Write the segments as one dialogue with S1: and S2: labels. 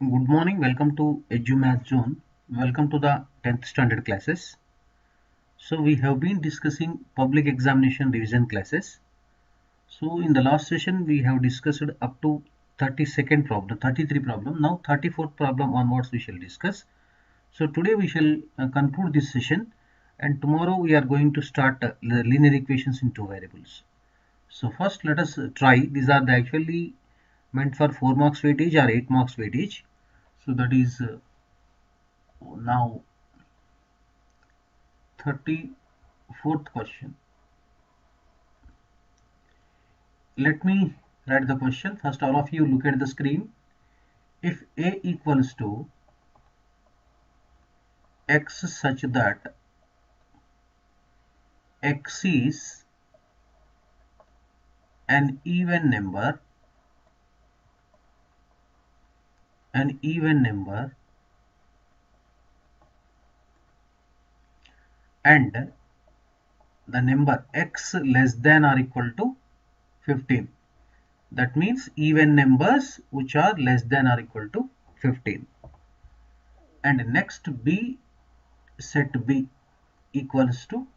S1: Good morning, welcome to EduMath Zone. Welcome to the 10th standard classes. So we have been discussing public examination revision classes. So in the last session we have discussed up to 32nd problem, 33 problem. Now 34th problem onwards we shall discuss. So today we shall conclude this session, and tomorrow we are going to start the linear equations in two variables. So first let us try. These are actually meant for 4 marks weightage or 8 marks weightage. So that is now 34th question. Let me write the question. First, all of you look at the screen. If A equals to X such that X is an even number, and the number X less than or equal to 15. That means even numbers which are less than or equal to 15. And next, set B equals to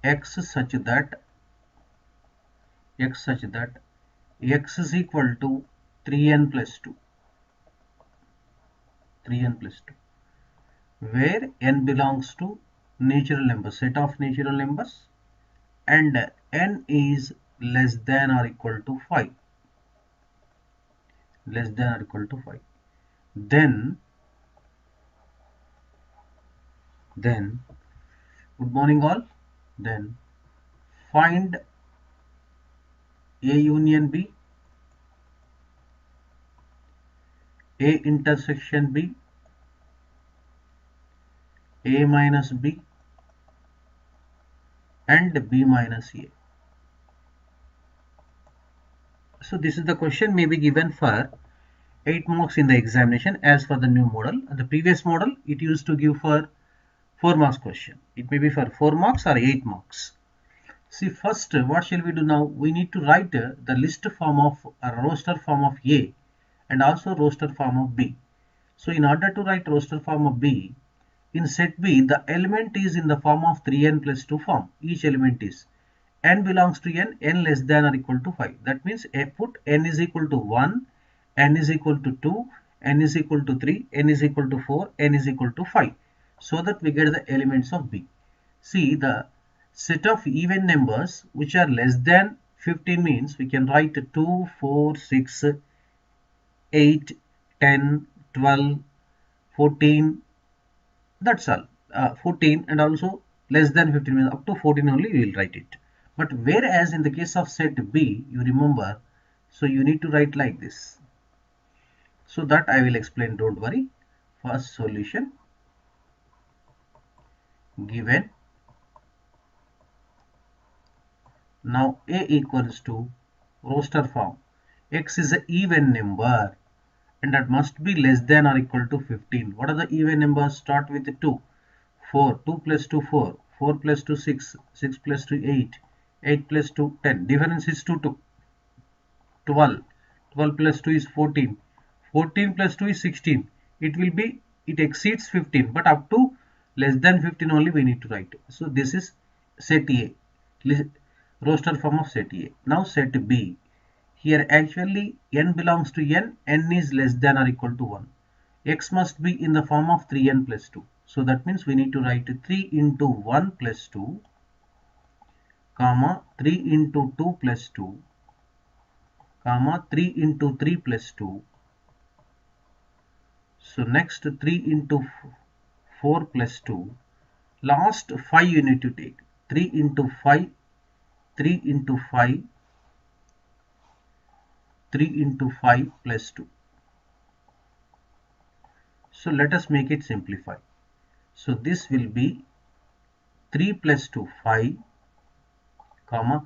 S1: X such that X is equal to 3n plus 2, where n belongs to natural numbers, set of natural numbers, and n is less than or equal to 5, then good morning all, then find A union B, A intersection B, A minus B, and B minus A. So this is the question may be given for 8 marks in the examination as for the new model. The previous model it used to give for 4 marks question. It may be for 4 marks or 8 marks. See, first what shall we do now? We need to write the list form of a roster form of A and also roster form of B. So in order to write roster form of B, in set B the element is in the form of 3n plus 2 form. Each element is n belongs to n less than or equal to 5. That means put n is equal to 1, n is equal to 2, n is equal to 3, n is equal to 4, n is equal to 5, so that we get the elements of B. See, the set of even numbers which are less than 15 means we can write 2, 4, 6, 8, 10, 12, 14, that's all. 14, and also less than 15 means up to 14 only we will write it. But whereas in the case of set B, you remember, so you need to write like this. So that I will explain, don't worry. First solution, given. Now A equals to roster form. X is an even number and that must be less than or equal to 15. What are the even numbers? Start with 2. 4. 2 plus 2, 4. 4 plus 2, 6. 6 plus 2, 8. 8 plus 2, 10. Difference is 2. 12. 12 plus 2 is 14. 14 plus 2 is 16. It exceeds 15, but up to less than 15 only we need to write. So this is set A, roster form of set A. Now set B. Here actually n belongs to n is less than or equal to 1. X must be in the form of 3n plus 2. So that means we need to write 3 into 1 plus 2, comma 3 into 2 plus 2, comma 3 into 3 plus 2. So next 3 into 4 plus 2. Last 5 you need to take. 3 into 5, 3 into 5, 3 into 5 plus 2. So let us make it simplify. So this will be 3 plus 2, 5, comma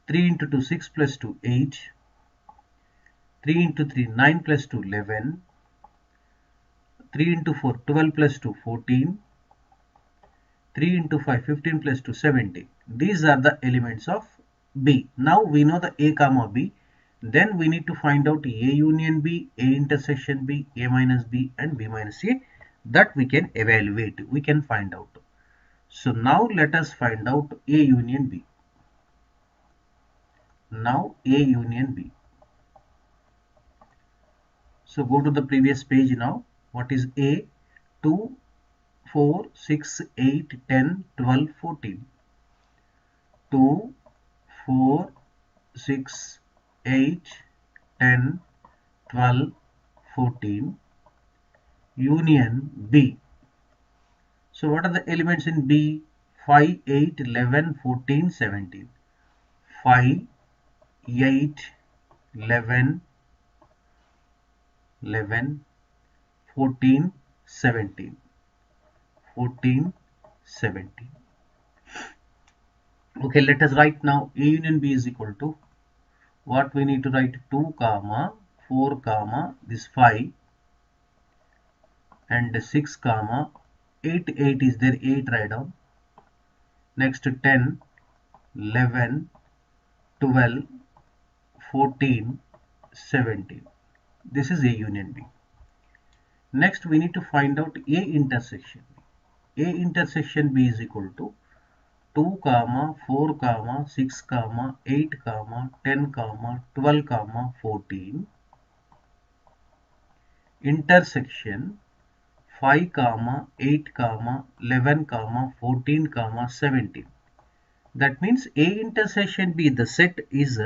S1: 3 into 2, 6 plus 2, 8, 3 into 3, 9 plus 2, 11, 3 into 4, 12 plus 2, 14, 3 into 5, 15 plus 2, 17. These are the elements of B. Now we know the A comma B. Then we need to find out A union B, A intersection B, A minus B and B minus A. That we can evaluate, we can find out. So now let us find out A union B. Now A union B. So go to the previous page now. What is A? 2, 4, 6, 8, 10, 12, 14. 2, 4, 6, 8, 10, 12, 14. Union B. So what are the elements in B? 5, 8, 11, 14, 17. 5, 8, 11, 14, 17. 14, 17. Okay, let us write now A union B is equal to what we need to write 2 comma 4 comma this 5 and 6 comma 8 is there, 8 write down. Next 10, 11, 12, 14, 17. This is A union B. Next we need to find out A intersection B. A intersection B is equal to 2 comma 4 comma 6 comma 8 comma 10 comma 12 comma 14 intersection 5 comma 8 comma 11 comma 14 comma 17. That means A intersection B, the set is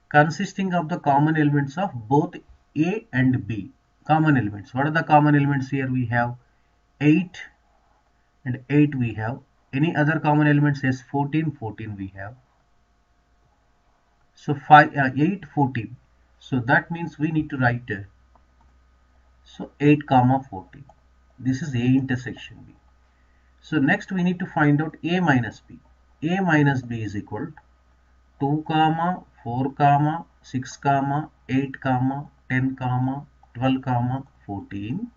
S1: consisting of the common elements of both A and B. Common elements. What are the common elements here? We have 8 and 8 we have. Any other common elements? Yes, 14 we have. So 8, 14. So that means we need to write so 8 comma 14. This is A intersection B. So next we need to find out A minus B. A minus B is equal to 2 comma 4 comma 6 comma 8 comma 10 comma 12 comma 14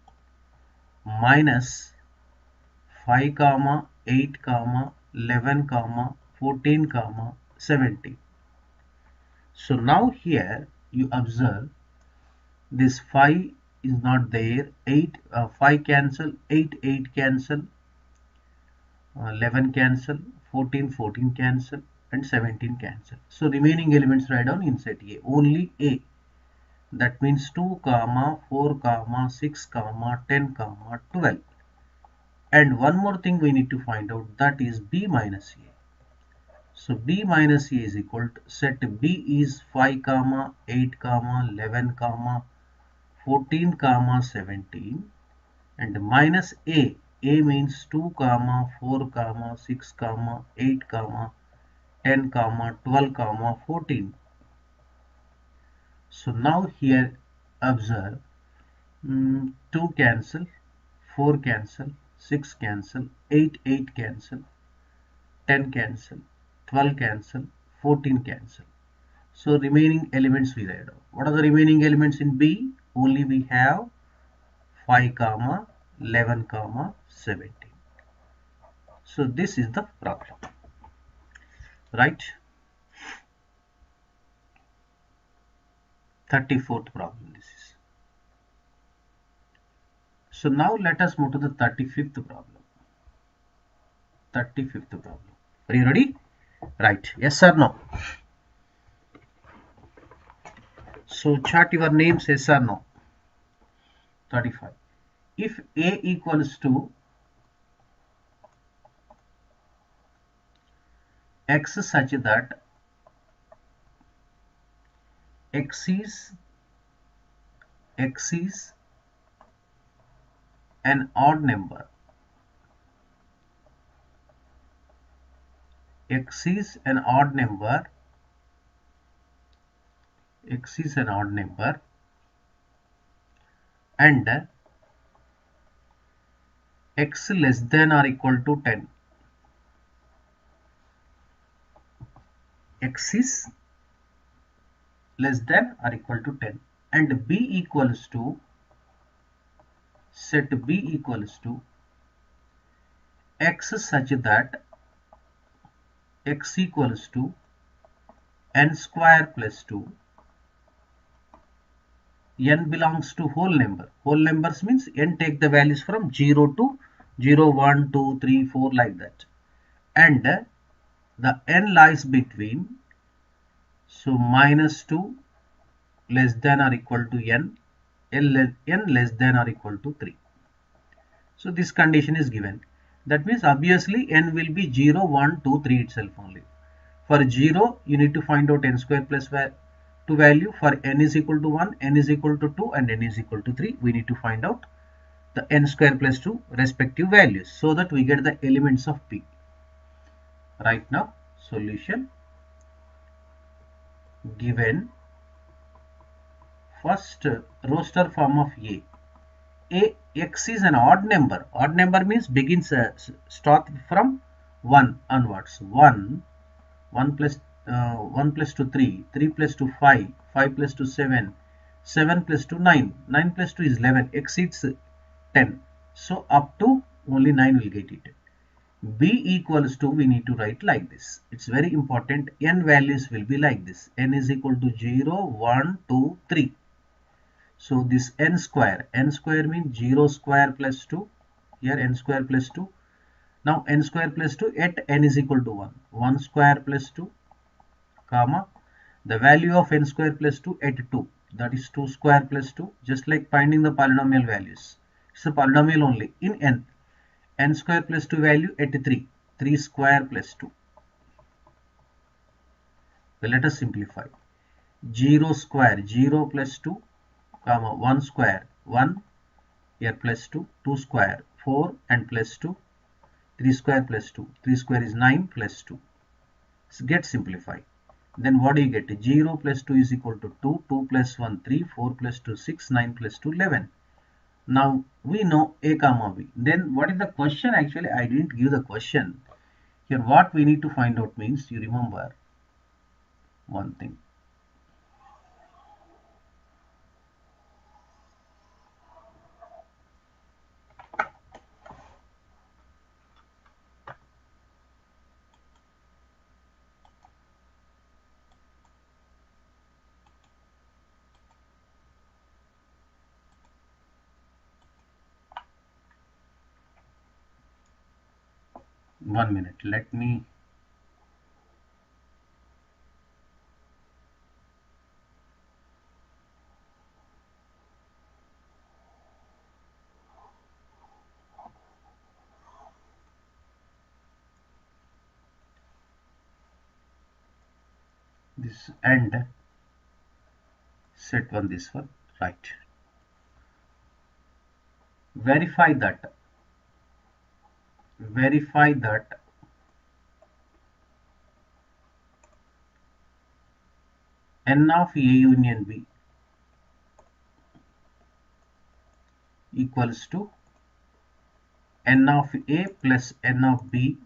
S1: minus 5 comma 8 comma 11 comma 14 comma 17. So now here you observe this 5 is not there, 5 cancel, 8 cancel, 11 cancel, 14 cancel and 17 cancel. So remaining elements write down inside A, only A. That means 2 comma 4 comma 6 comma 10 comma 12. And one more thing we need to find out, that is B minus A. So B minus A is equal to set B is 5 comma 8 comma 11 comma 14 comma 17 and minus A. A means 2 comma 4 comma 6 comma 8 comma 10 comma 12 comma 14. So now here observe 2 cancel, 4 cancel, 6 cancel, 8 cancel, 10 cancel, 12 cancel, 14 cancel. So remaining elements we write down. What are the remaining elements in B? Only we have 5 comma 11 comma 17. So this is the problem, right? 34th problem this is. So now let us move to the 35th problem. 35th problem. Are you ready? Right. Yes or no? So chart your names, yes or no. 35. If A equals to X such that X is an odd number. X is an odd number. X is an odd number. And X less than or equal to 10. X is less than or equal to 10. And B equals to, set B equals to X such that X equals to n square plus 2 n belongs to whole number. Whole numbers means n take the values from 0 to 0, 1, 2, 3, 4 like that. And the n lies between, so minus 2 less than or equal to n, n less than or equal to 3. So this condition is given. That means obviously n will be 0, 1, 2, 3 itself only. For 0, you need to find out n square plus 2 value. For n is equal to 1, n is equal to 2 and n is equal to 3. We need to find out the n square plus 2 respective values so that we get the elements of P. Right now, solution given first roster form of A. X is an odd number. Odd number means begins start from 1 onwards. 1 plus 1 plus 2 3, 3 plus 2 5, 5 plus 2 7, 7 plus 2 9, 9 plus 2 is 11, exceeds 10. So up to only 9 will get it. B equals to, we need to write like this. It's very important. N values will be like this. N is equal to 0, 1, 2, 3. So this n square means 0 square plus 2. Here n square plus 2. Now n square plus 2 at n is equal to 1. 1 square plus 2, comma, the value of n square plus 2 at 2. That is 2 square plus 2. Just like finding the polynomial values. It's a polynomial only in n. N square plus 2 value at 3. 3 square plus 2. So let us simplify. 0 square, 0 plus 2, comma, 1 square, 1, here plus 2, 2 square, 4 and plus 2, 3 square plus 2, 3 square is 9 plus 2. So get simplified. Then what do you get? 0 plus 2 is equal to 2, 2 plus 1, 3, 4 plus 2, 6, 9 plus 2, 11. Now we know A comma B. Then what is the question? Actually, I didn't give the question. Here what we need to find out means, you remember one thing. One minute, let me this and set one this one, right. Verify that n of A union B equals to n of A plus n of B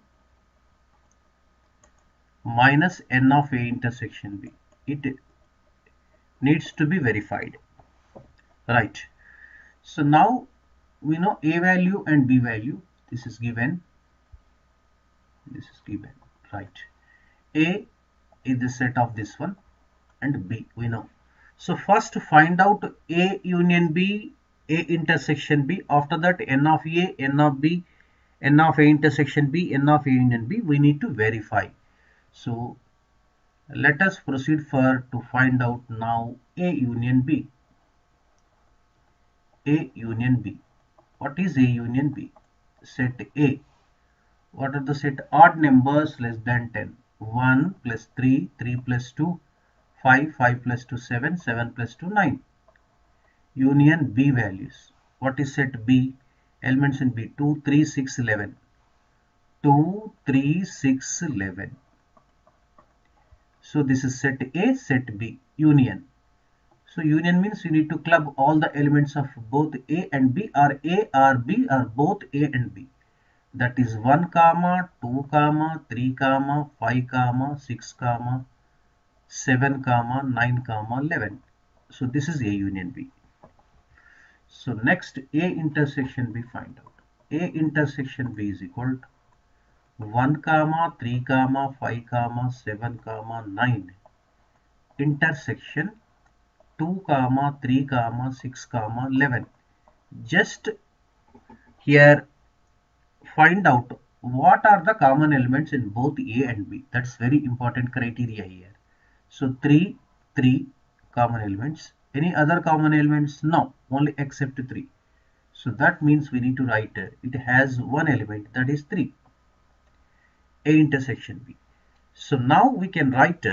S1: minus n of A intersection B. It needs to be verified, right. So now we know A value and B value. This is given, right. A is the set of this one and B we know. So first find out A union B, A intersection B. After that n of A, n of B, n of A intersection B, n of A union B, we need to verify. So let us proceed to find out now A union B. A union B. What is A union B? Set A. What are the set? Odd numbers less than 10. 1 plus 3, 3 plus 2, 5, 5 plus 2, 7, 7 plus 2, 9. Union B values. What is set B? Elements in B. 2, 3, 6, 11. 2, 3, 6, 11. So this is set A, set B. Union. So union means you need to club all the elements of both A and B, or A or B or both A and B. That is 1 comma 2 comma 3 comma 5 comma 6 comma 7 comma 9 comma 11. So this is A union B. So next A intersection B find out. A intersection B is equal to 1 comma 3 comma 5 comma 7 comma 9 intersection 2, 3, 6, 11. Just here find out what are the common elements in both A and B. That's very important criteria here. So 3 common elements. Any other common elements? No, only except 3. So that means we need to write it has one element, that is 3. A intersection B. So now we can write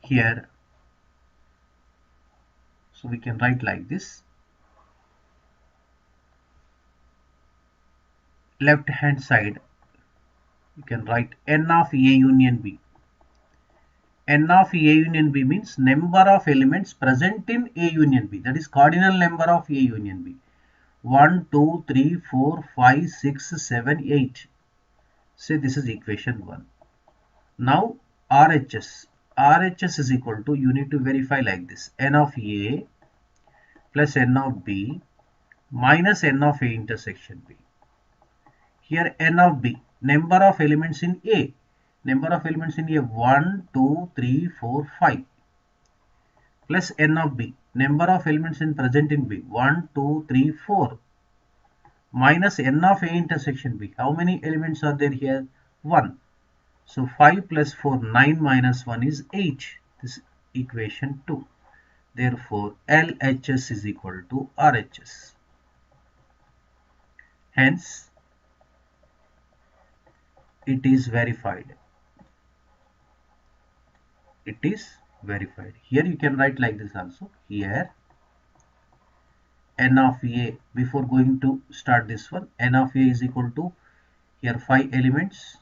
S1: here. So we can write like this. Left hand side, you can write n of A union B. N of A union B means number of elements present in A union B. That is cardinal number of A union B. 1, 2, 3, 4, 5, 6, 7, 8. Say this is equation 1. Now RHS. RHS is equal to, you need to verify like this. N of A plus N of B minus N of A intersection B. Here N of B, number of elements in A. Number of elements in A 1, 2, 3, 4, 5. Plus N of B, number of elements in present in B 1, 2, 3, 4. Minus N of A intersection B. How many elements are there here? 1. So 5 plus 4, 9 minus 1 is 8. This is equation 2. Therefore, LHS is equal to RHS. Hence, it is verified. It is verified. Here you can write like this also. Here, N of A, before going to start this one, N of A is equal to, here 5 elements.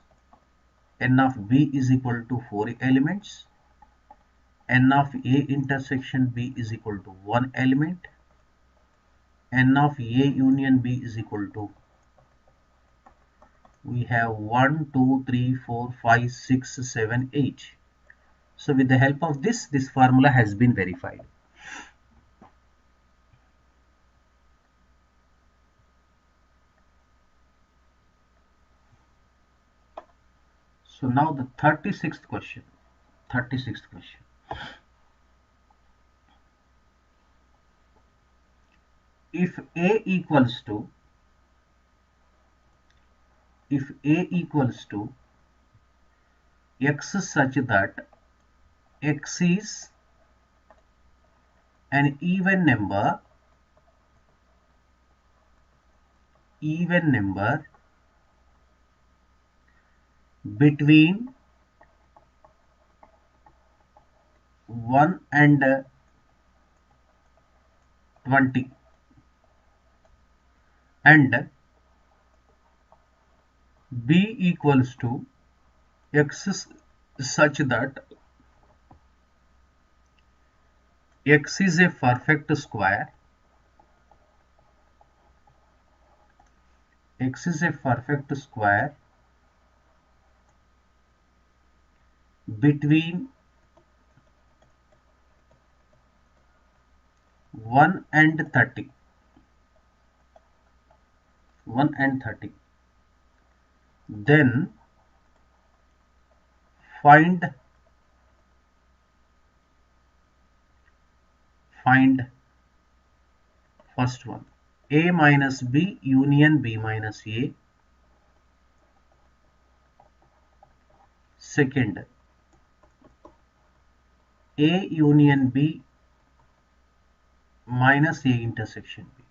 S1: N of B is equal to 4 elements. N of A intersection B is equal to 1 element. N of A union B is equal to, we have 1, 2, 3, 4, 5, 6, 7, 8. So with the help of this formula has been verified. So now the 36th question. 36th question. If A equals to X such that X is an even number between 1 and 20 and B equals to X such that X is a perfect square, X is a perfect square between 1 and 30. 1 and 30. Then find first one, A minus B union B minus A. Second, A union B minus A intersection B.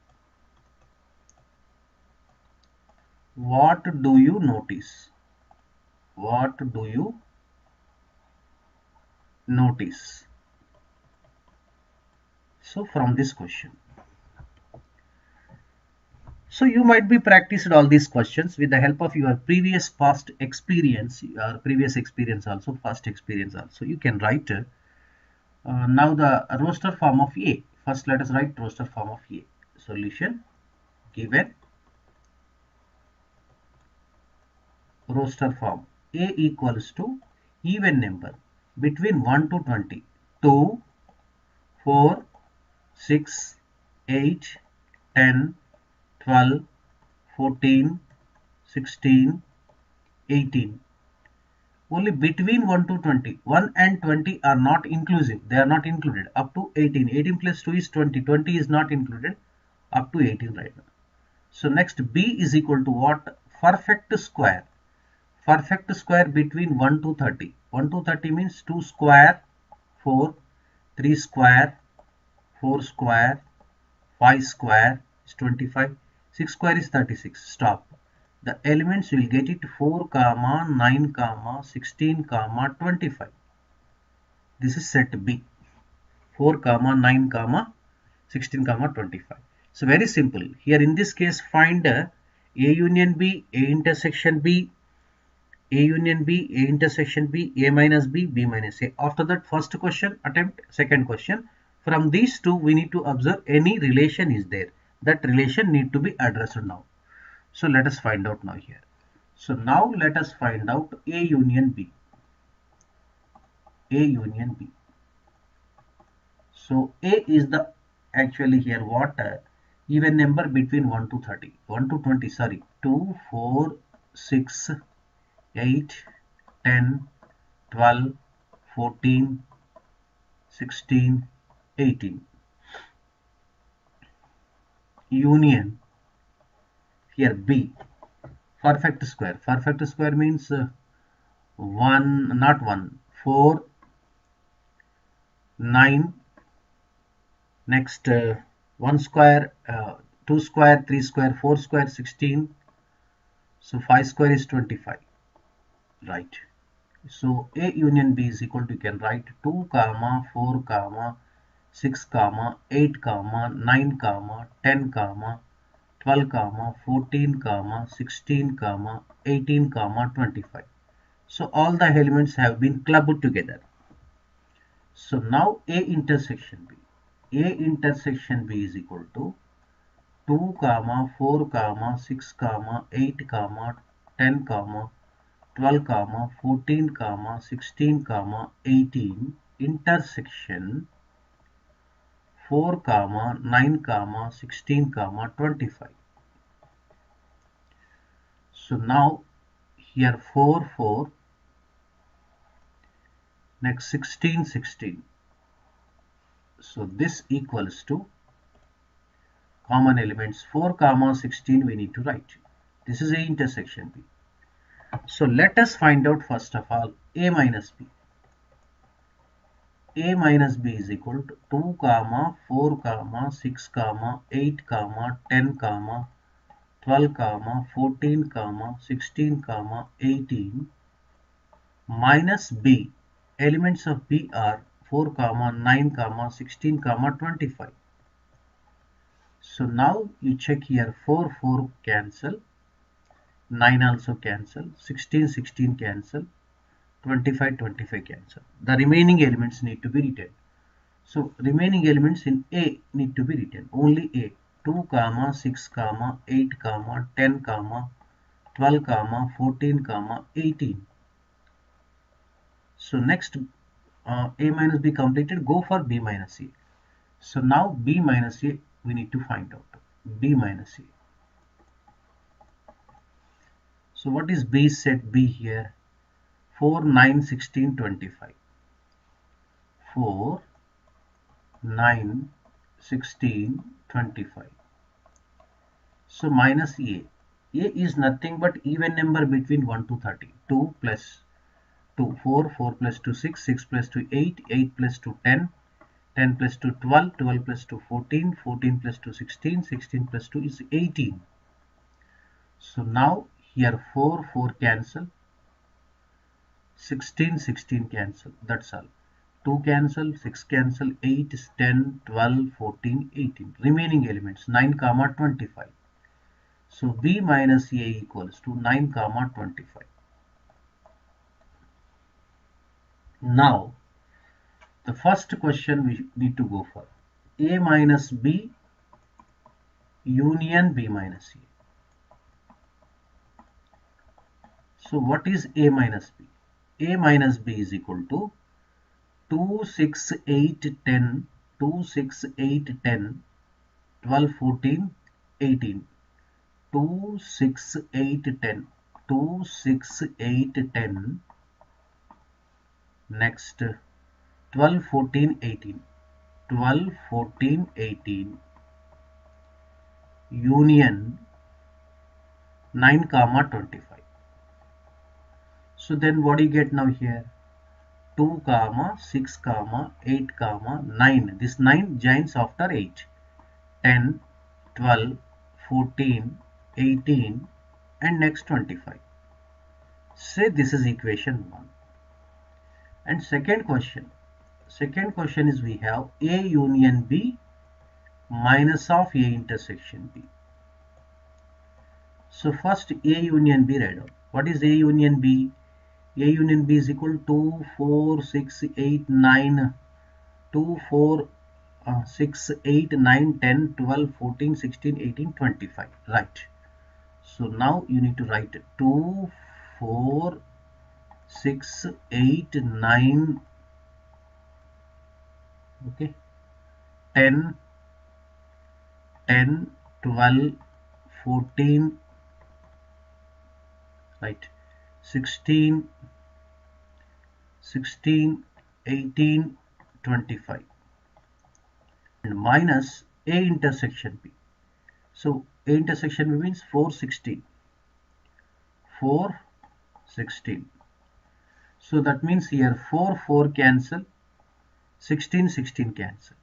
S1: What do you notice? What do you notice? So from this question. So you might be practiced all these questions with the help of your past experience also, past experience also. You can write now the roster form of A. First let us write roster form of A. Solution given roster form. A equals to even number between 1 to 20. 2, 4, 6, 8, 10, 12, 14, 16, 18. only between 1 to 20. 1 and 20 are not inclusive. They are not included. Up to 18. 18 plus 2 is 20. 20 is not included. Up to 18 right now. So next B is equal to what? Perfect square. Perfect square between 1 to 30. 1 to 30 means 2 square, 4, 3 square, 4 square, 5 square is 25. 6 square is 36. Stop. The elements will get it 4, 9, 16, 25. This is set B. 4, 9, 16, 25. So very simple. Here in this case, find A union B, A intersection B, A union B, A intersection B, A minus B, B minus A. After that, first question attempt, second question. From these two, we need to observe any relation is there. That relation need to be addressed now. So let us find out now here. So now let us find out A union B. A union B. So A is the actually here what even number between 1 to 30. 1 to 20, sorry. 2, 4, 6, 8, 10, 12, 14, 16, 18. Union here B. Perfect square. Perfect square means 1, not 1, 4, 9, next 1 square, 2 square, 3 square, 4 square, 16. So 5 square is 25. Right. So A union B is equal to, you can write 2, 4, 6, 8, 9, 10, 12, 14, 16, 18, 25. So all the elements have been clubbed together. So now A intersection B. A intersection B is equal to 2, 4, 6, 8, 10, 12, 14, 16, 18 intersection 4, 9, 16, 25. So now here 4, 4, next 16, 16. So this equals to common elements 4, 16 we need to write. This is A intersection B. So let us find out first of all A minus B. A minus B is equal to 2, 4, 6, 8, 10, 12, 14, 16, 18 minus B. Elements of B are 4, 9, 16, 25. So now you check here 4, 4 cancel, 9 also cancel, 16, 16 cancel, 25, 25 cancel. The remaining elements need to be written. So remaining elements in A need to be written. Only A. 2, 6, 8, 10, 12, 14, 18. So next A minus B completed, go for B minus A. So now B minus A we need to find out. B minus A. So what is B set B here? 4, 9, 16, 25. 4, 9, 16, 25. So minus A. A is nothing but even number between 1 to 30. 2 plus 2, 4, 4 plus 2, 6, 6 plus 2, 8, 8 plus 2, 10, 10 plus 2, 12, 12 plus 2, 14, 14 plus 2, 16, 16 plus 2 is 18. So now here 4, 4 cancel, 16, 16 cancel, that's all. 2 cancel, 6 cancel, 8 is 10, 12, 14, 18. Remaining elements 9, 25. So B minus A equals to 9, 25. Now the first question we need to go for A minus B union B minus A. So what is A minus B? A minus B is equal to 2, 6, 8, 10, 2, 6, 8, 10, 12, 14, 18. 2, 6, 8, 10, 2, 6, 8, 10, Next 12, 14, 18. 12, 14, 18. Union 9, 25. So then what do you get now here? 2, 6, 8, 9. This 9 joins after 8. 10, 12, 14, 18 and next 25. Say this is equation 1. And second question is we have A union B minus of A intersection B. So first A union B write down. What is A union B? A union B is equal to 4, 6, 8, 9, 2, 4, 6, 8, 9, 10, 12, 14, 16, 18, 25. Right. So now you need to write 2, 4, 6, 8, 9, okay, 10, 10, 12, 14, right, 16, 16, 18, 25 and minus A intersection B. So A intersection B means 4, 16. 4, 16. So that means here 4, 4 cancel, 16, 16 cancel.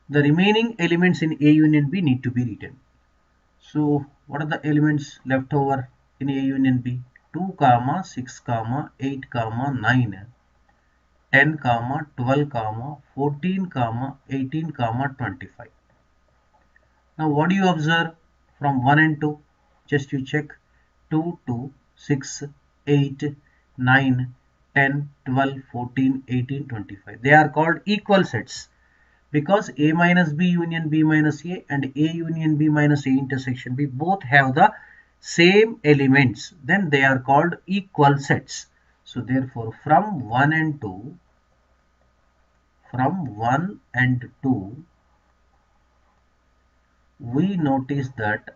S1: The remaining elements in A union B need to be written. So what are the elements left over in A union B? 2, 6, 8, 9, 10, 12, 14, 18, 25. Now what do you observe from 1 and 2? Just you check 2, 2, 6, 8, 9, 10, 12, 14, 18, 25. They are called equal sets because A minus B union B minus A and A union B minus A intersection B both have the same elements. Then they are called equal sets. So therefore from 1 and 2, we notice that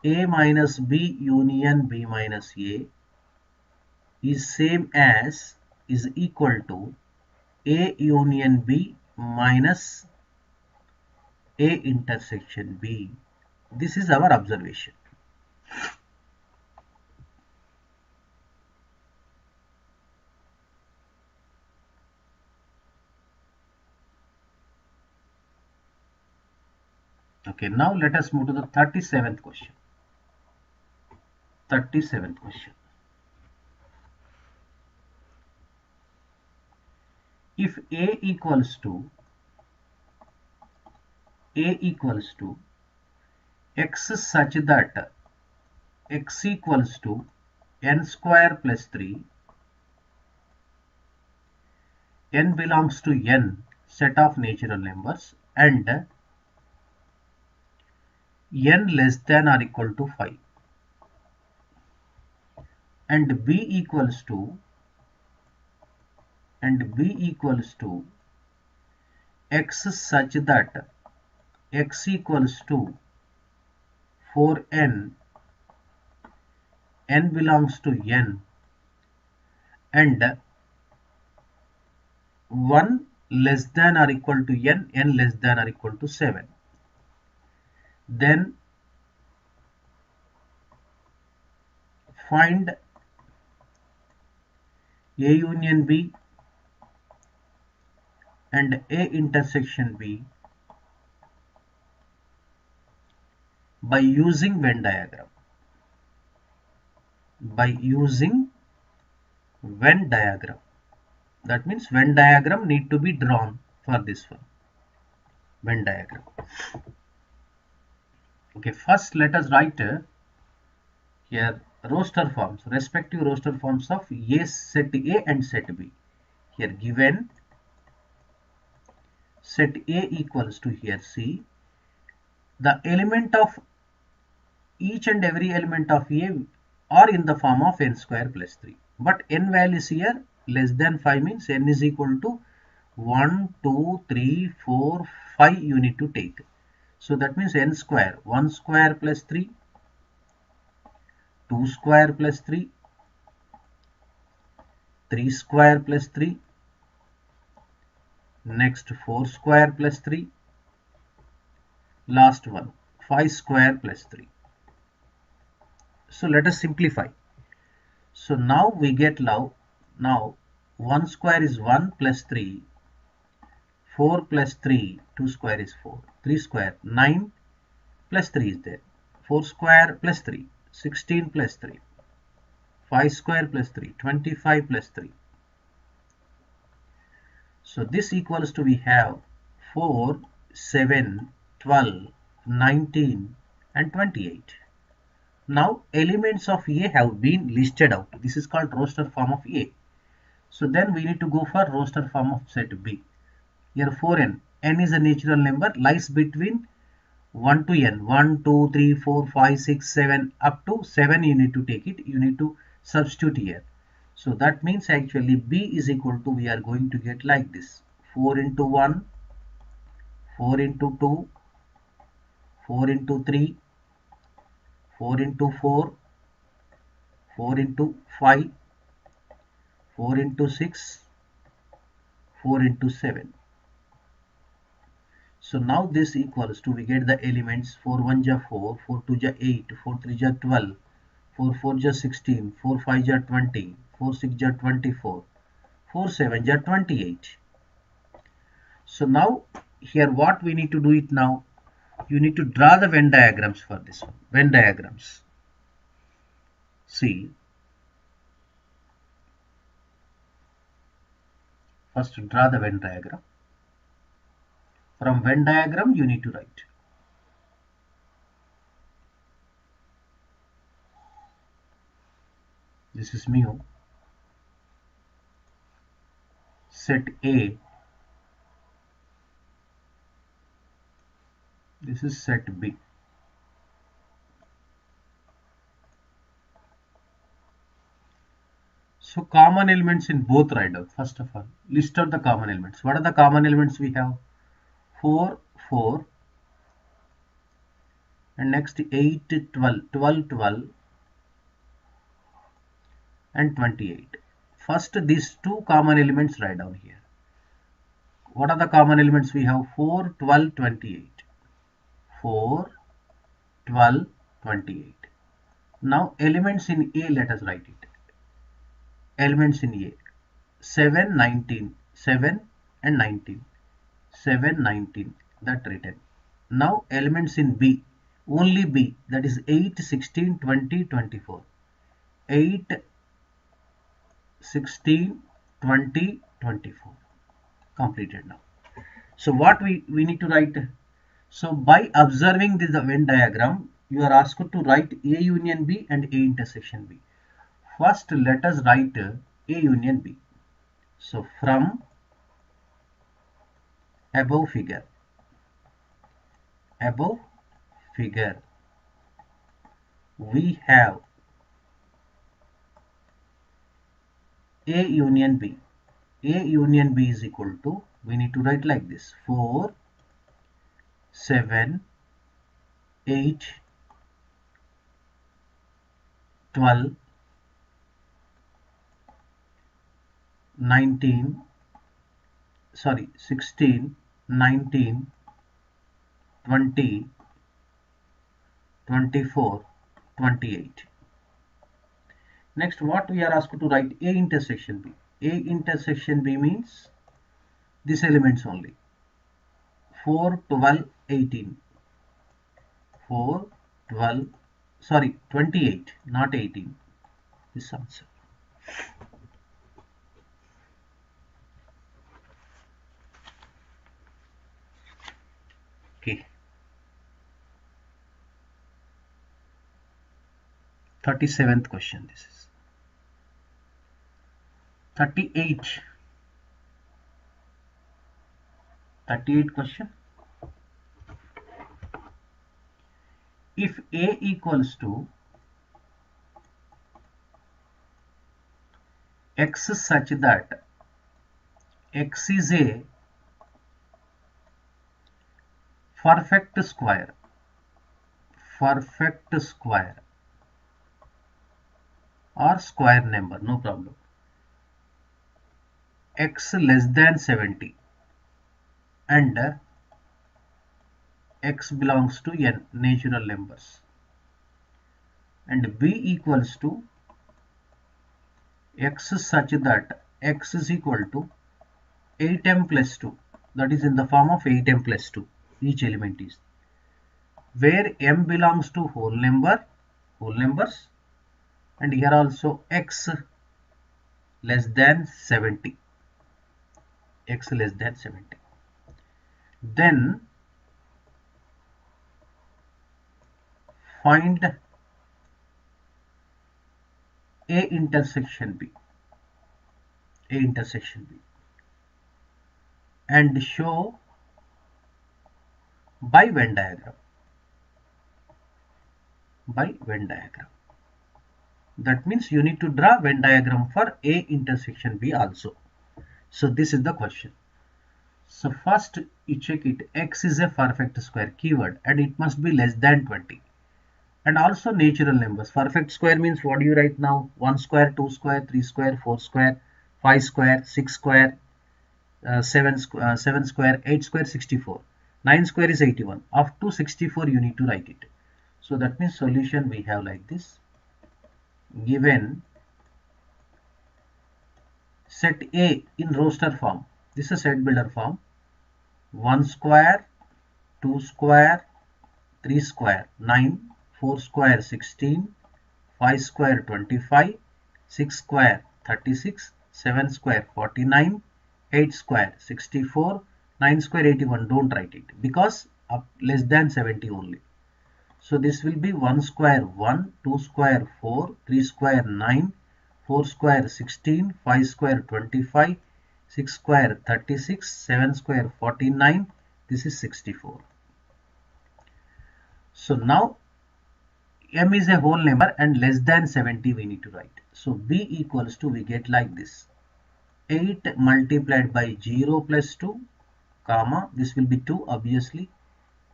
S1: A minus B union B minus A is equal to A union B minus A intersection B. This is our observation. Okay, now let us move to the 37th question. 37th question. If A equals to x such that x equals to n square plus 3, n belongs to n set of natural numbers and n less than or equal to 5 and b equals to x such that x equals to 4n, n belongs to n and 1 less than or equal to n, n less than or equal to 7. Then find A union B and A intersection B by using Venn diagram. That means Venn diagram need to be drawn for this one. Venn diagram. Okay, first let us write here roster forms, respective roster forms of set A and set B. Here given set A equals to here C, the element of each and every element of A are in the form of n square plus 3. But n values here less than 5 means n is equal to 1, 2, 3, 4, 5 you need to take. So that means n square, 1 square plus 3, 2 square plus 3, 3 square plus 3, next 4 square plus 3, last one 5 square plus 3. So let us simplify. So now we get now 1 square is 1 plus 3, 4 plus 3, 2 square is 4, 3 square 9 plus 3 is there, 4 square plus 3, 16 plus 3, 5 square plus 3, 25 plus 3. So this equals to, we have 4, 7, 12, 19 and 28. Now elements of A have been listed out. This is called roster form of A. So then we need to go for roster form of set B. Here 4n. N is a natural number, lies between 1 to n. 1, 2, 3, 4, 5, 6, 7 up to 7 you need to take it. You need to substitute here. So that means actually B is equal to, we are going to get like this. 4 into 1, 4 into 2, 4 into 3, 4 into 4, 4 into 5, 4 into 6, 4 into 7. So now this equals to, we get the elements 4 1 ja 4, 4 2 ja 8, 4 3 ja 12, 4 4 ja 16, 4 5 ja 20, 4 6 ja 24, 4 7 ja 28. So now here what we need to do it now, you need to draw the Venn diagrams for this one. Venn diagrams. See, first draw the Venn diagram. From Venn diagram you need to write. This is mu. Set A. This is set B. So common elements in both write down. First of all, list out the common elements. What are the common elements we have? 4, 4, and next 8, 12, 12, 12, and 28. First, these two common elements write down here. What are the common elements we have? 4, 12, 28. 4, 12, 28. Now elements in A, let us write it. Elements in A. 7, 19. 7 and 19. 7, 19. That written. Now elements in B. Only B. That is 8, 16, 20, 24. 8, 16, 20, 24. Completed now. So what we need to write? So by observing this Venn diagram, you are asked to write A union B and A intersection B. First, let us write A union B. So from above figure, we have A union B. A union B is equal to, we need to write like this: 4, 7, 8, 12, 19, 16, 19, 20, 24, 28. Next, what we are asked to write? A intersection B. A intersection B means these elements only. 4, 12, 18. 4, 12, 28, not 18. This answer. Okay. 37th question this is. 38 question. If A equals to X such that X is a perfect square, or square number, no problem. X less than 70 and x belongs to n, natural numbers, and b equals to x such that x is equal to 8m plus 2, that is in the form of 8m plus 2, each element is, where m belongs to whole numbers, and here also x less than 70, x less than 70. Then find A intersection B, and show by Venn diagram. That means you need to draw Venn diagram for A intersection B also. So this is the question. So first you check it, x is a perfect square keyword and it must be less than 20. And also natural numbers. Perfect square means what do you write now? 1 square, 2 square, 3 square, 4 square, 5 square, 6 square, 7 square, 8 square, 64. 9 square is 81. Up to 64 you need to write it. So that means solution we have like this. Given set A in roster form. This is a set builder form. 1 square, 2 square, 3 square, 9, 4 square, 16, 5 square, 25, 6 square, 36, 7 square, 49, 8 square, 64, 9 square, 81. Don't write it because less than 70 only. So this will be 1 square 1, 2 square 4, 3 square 9, 4 square 16, 5 square 25, 6 square 36, 7 square 49. This is 64. So now m is a whole number and less than 70 we need to write. So b equals to, we get like this, 8 multiplied by 0 plus 2, comma, this will be 2 obviously,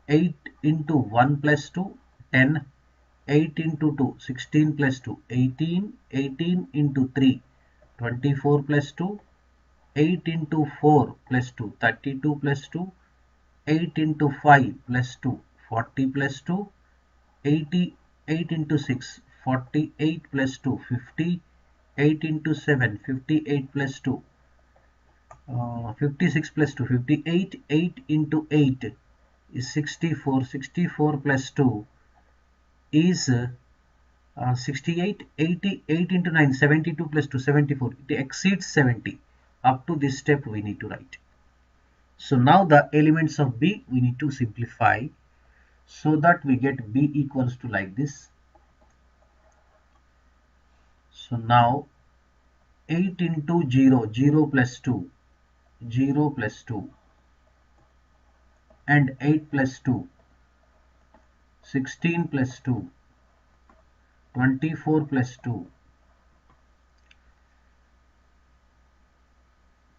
S1: 8 into 1 plus 2, 10, 8 into 2, 16 plus 2, 18, 18 into 3, 24 plus 2, 8 into 4 plus 2, 32 plus 2, 8 into 5 plus 2, 40 plus 2, 88 into 6, 48 plus 2, 50, 8 into 7, 58 plus 2, 56 plus 2, 58, 8 into 8 is 64, 64 plus 2 is 68, 88 into 9, 72 plus 2, 74. It exceeds 70. Up to this step we need to write. So now the elements of B we need to simplify so that we get B equals to like this. So now 8 into 0, 0 plus 2, 0 plus 2, and 8 plus 2, 16 plus 2, 24 plus 2,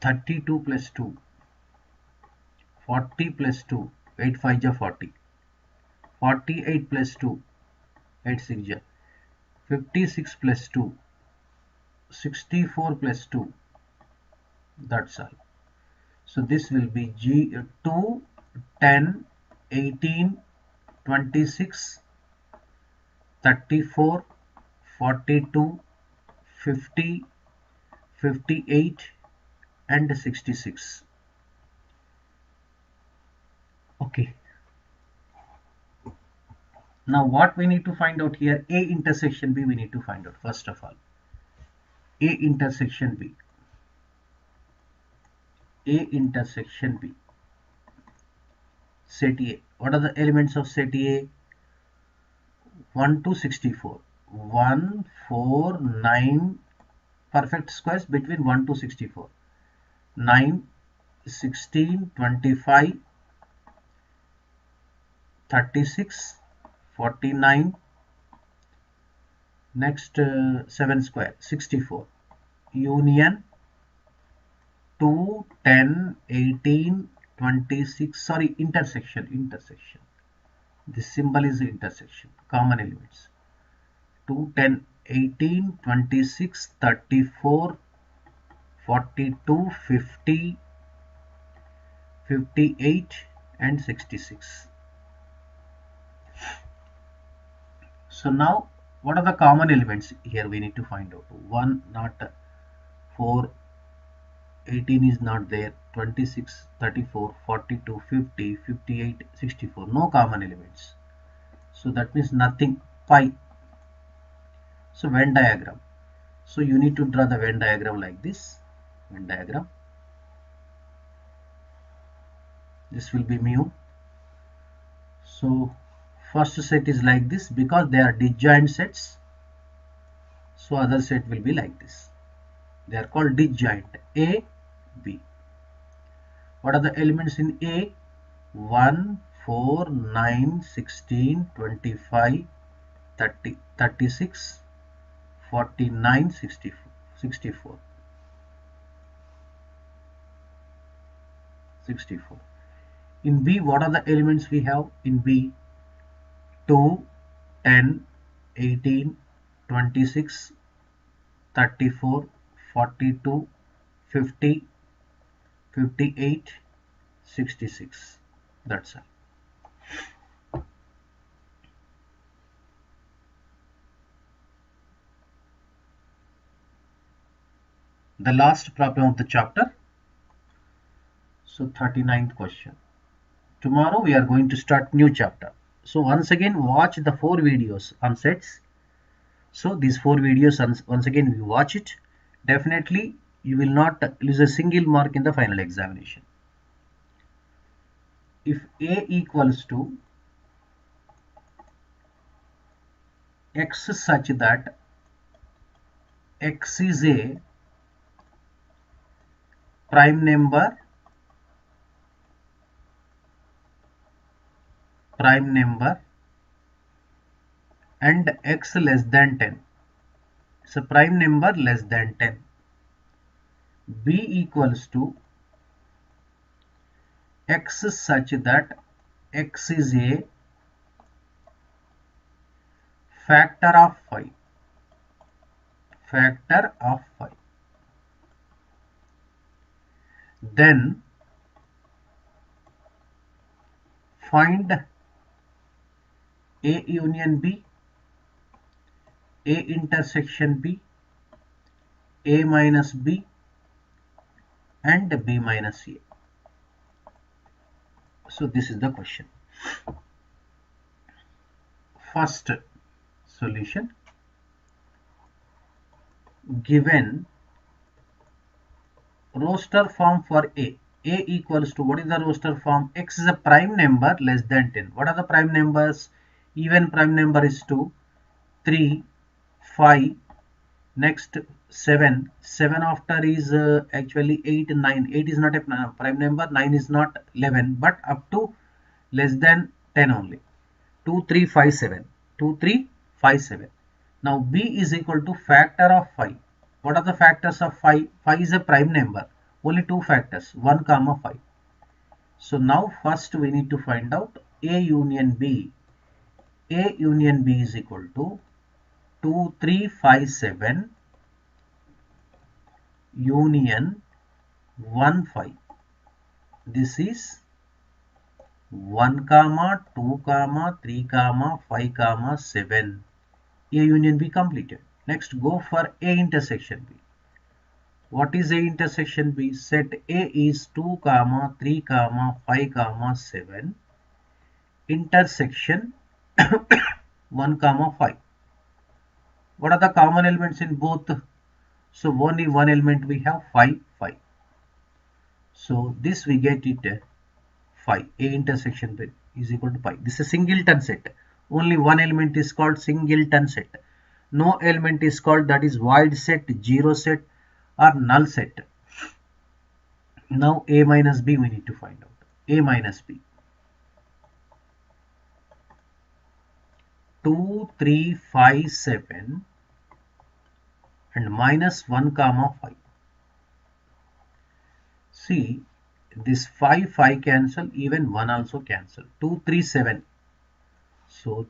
S1: 32 plus 2, 40 plus 2, 8 5 is 40, 48 plus 2, 8 6 is 56 plus 2, 64 plus 2, that's all. So this will be 2, 10, 18, 26, 34, 42, 50, 58 and 66. Okay. Now what we need to find out here, A intersection B we need to find out first of all. A intersection B. A intersection B. Set A. What are the elements of set A? 1 to 64. 1, 4, 9 perfect squares between 1 to 64. 9, 16, 25, 36, 49. Next 7 square, 64. Union 2, 10, 18, 26. Sorry, intersection. This symbol is intersection. Common elements. 2, 10, 18, 26, 34, 42, 50, 58 and 66. So now what are the common elements here we need to find out? 1 not 4, 18 is not there, 26, 34, 42, 50, 58, 64, no common elements. So that means nothing. Pi. So Venn diagram. So you need to draw the Venn diagram like this. Venn diagram. This will be mu. So first set is like this because they are disjoint sets. So other set will be like this. They are called disjoint. A, B. What are the elements in A? 1, 4, 9, 16, 25, 30, 36, 49, 64. 64. In B, what are the elements we have? In B, 2, 10, 18, 26, 34, 42, 50, 58, 66. That's all. The last problem of the chapter. So 39th question. Tomorrow we are going to start new chapter. So once again watch the 4 videos on sets. So these 4 videos once again you watch it. Definitely you will not lose a single mark in the final examination. If A equals to X such that X is a prime number and X less than 10. It's a prime number less than 10. B equals to X such that X is a factor of 5. Then find A union B, A intersection B, A minus B and B minus A. So this is the question. First solution. Given roster form for A equals to, what is the roster form? X is a prime number less than 10. What are the prime numbers? Even prime number is 2, 3, 5, next 7. 7 after is actually 8, 9. 8 is not a prime number, 9 is not 11, but up to less than 10 only. 2, 3, 5, 7. 2, 3, 5, 7. Now B is equal to factor of 5. What are the factors of 5? 5 is a prime number. Only 2 factors, 1 comma 5. So now first we need to find out A union B. A union B is equal to 2, 3, 5, 7 union 1, 5. This is 1 comma 2 comma 3 comma 5 comma 7. A union B completed. Next go for A intersection B. What is A intersection B? Set A is 2 comma 3 comma 5 comma 7 intersection 1 comma 5. What are the common elements in both? So only one element we have 5, 5. So this we get it 5. A intersection B is equal to 5. This is a singleton set. Only one element is called singleton set. No element is called, that is void set, zero set or null set. Now A minus B we need to find out. A minus B. 2, 3, 5, 7 and minus 1 comma 5. See, this 5 cancel, even 1 also cancel. 2, 3, 7. So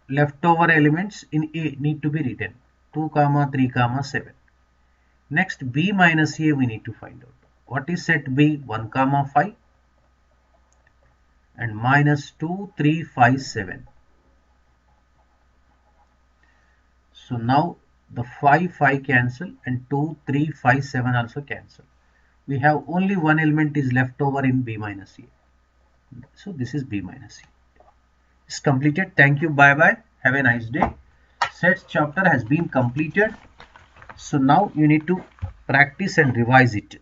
S1: leftover elements in A need to be written 2, 3, 7. Next, B minus A we need to find out. What is set B? 1, 5 and minus 2, 3, 5, 7. So now the 5 cancel and 2, 3, 5, 7 also cancel. We have only one element is left over in B minus A. So this is B minus A. It's completed. Thank you. Bye bye. Have a nice day. Sets chapter has been completed. So now you need to practice and revise it.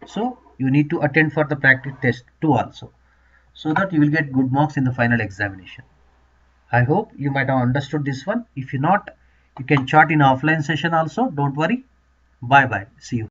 S1: So you need to attend for the practice test too also, so that you will get good marks in the final examination. I hope you might have understood this one. If you not, you can chat in offline session also. Don't worry. Bye bye. See you.